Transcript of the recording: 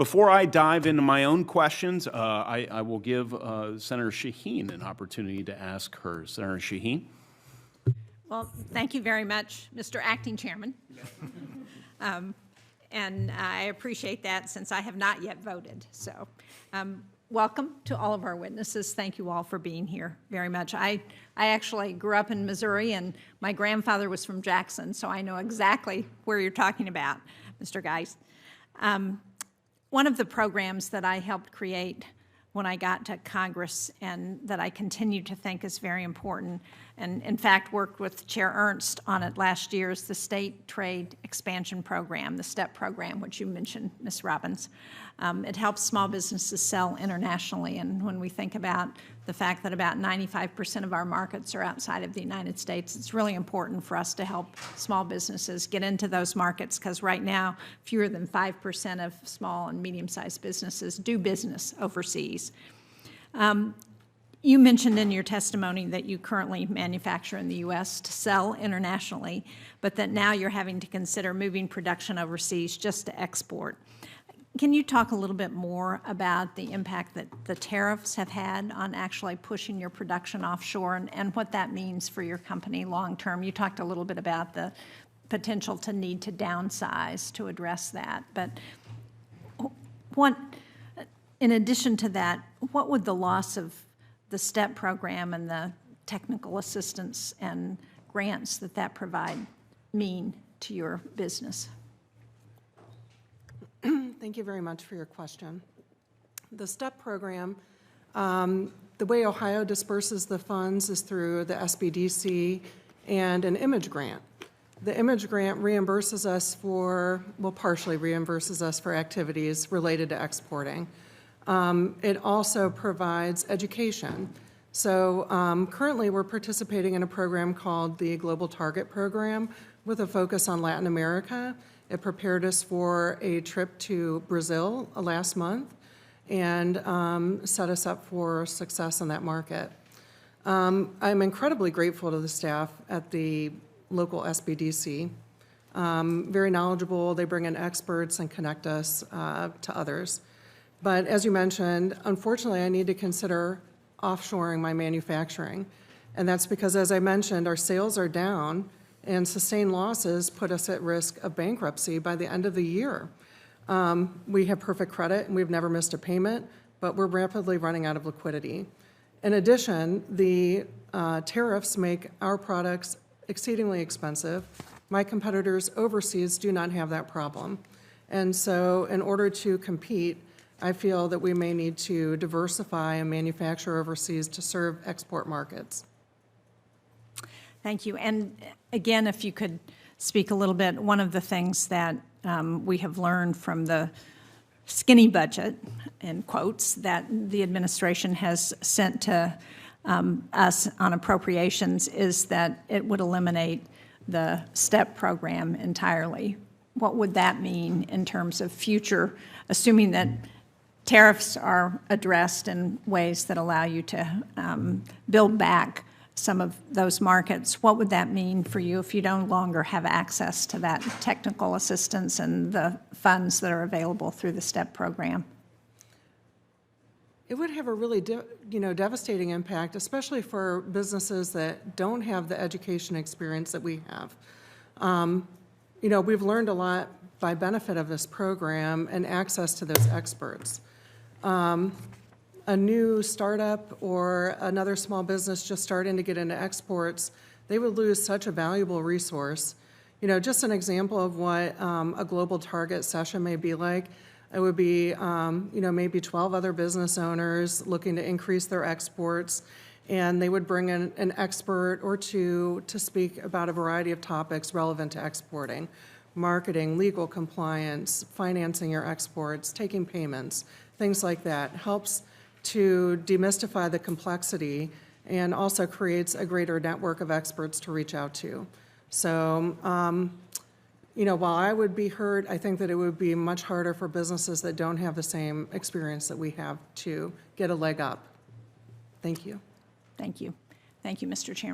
Before I dive into my own questions, I will give Senator Shaheen an opportunity to ask hers. Senator Shaheen. Well, thank you very much, Mr. Acting Chairman. And I appreciate that since I have not yet voted. So welcome to all of our witnesses. Thank you all for being here very much. I actually grew up in Missouri, and my grandfather was from Jackson, so I know exactly where you're talking about, Mr. Geis. One of the programs that I helped create when I got to Congress and that I continue to think is very important, and in fact worked with Chair Ernst on it last year, is the State Trade Expansion Program, the STEP program, which you mentioned, Ms. Robbins. It helps small businesses sell internationally, and when we think about the fact that about 95% of our markets are outside of the United States, it's really important for us to help small businesses get into those markets, because right now fewer than 5% of small and medium-sized businesses do business overseas. You mentioned in your testimony that you currently manufacture in the U.S. to sell internationally, but that now you're having to consider moving production overseas just to export. Can you talk a little bit more about the impact that the tariffs have had on actually pushing your production offshore and what that means for your company long term? You talked a little bit about the potential to need to downsize to address that, but in addition to that, what would the loss of the STEP program and the technical assistance and grants that provide mean to your business? Thank you very much for your question. The STEP program, the way Ohio disperses the funds is through the SBDC and an image grant. The image grant reimburses us partially reimburses us for activities related to exporting. It also provides education. So currently we're participating in a program called the Global Target Program with a focus on Latin America. It prepared us for a trip to Brazil last month and set us up for success in that market. I'm incredibly grateful to the staff at the local SBDC. Very knowledgeable. They bring in experts and connect us to others. But as you mentioned, unfortunately, I need to consider offshoring my manufacturing. And that's because, as I mentioned, our sales are down, and sustained losses put us at risk of bankruptcy by the end of the year. We have perfect credit, and we've never missed a payment, but we're rapidly running out of liquidity. In addition, the tariffs make our products exceedingly expensive. My competitors overseas do not have that problem. And so in order to compete, I feel that we may need to diversify and manufacture overseas to serve export markets. Thank you. And again, if you could speak a little bit, one of the things that we have learned from the skinny budget, in quotes, that the administration has sent to us on appropriations is that it would eliminate the STEP program entirely. What would that mean in terms of future, assuming that tariffs are addressed in ways that allow you to build back some of those markets? What would that mean for you if you no longer have access to that technical assistance and the funds that are available through the STEP program? It would have a really devastating impact, especially for businesses that don't have the education experience that we have. We've learned a lot by benefit of this program and access to those experts. A new startup or another small business just starting to get into exports, they would lose such a valuable resource. Just an example of what a global target session may be like, it would be, maybe 12 other business owners looking to increase their exports, and they would bring in an expert or two to speak about a variety of topics relevant to exporting: marketing, legal compliance, financing your exports, taking payments, things like that. Helps to demystify the complexity and also creates a greater network of experts to reach out to. So, while I would be hurt, I think that it would be much harder for businesses that don't have the same experience that we have to get a leg up. Thank you. Thank you. Thank you, Mr. Chairman.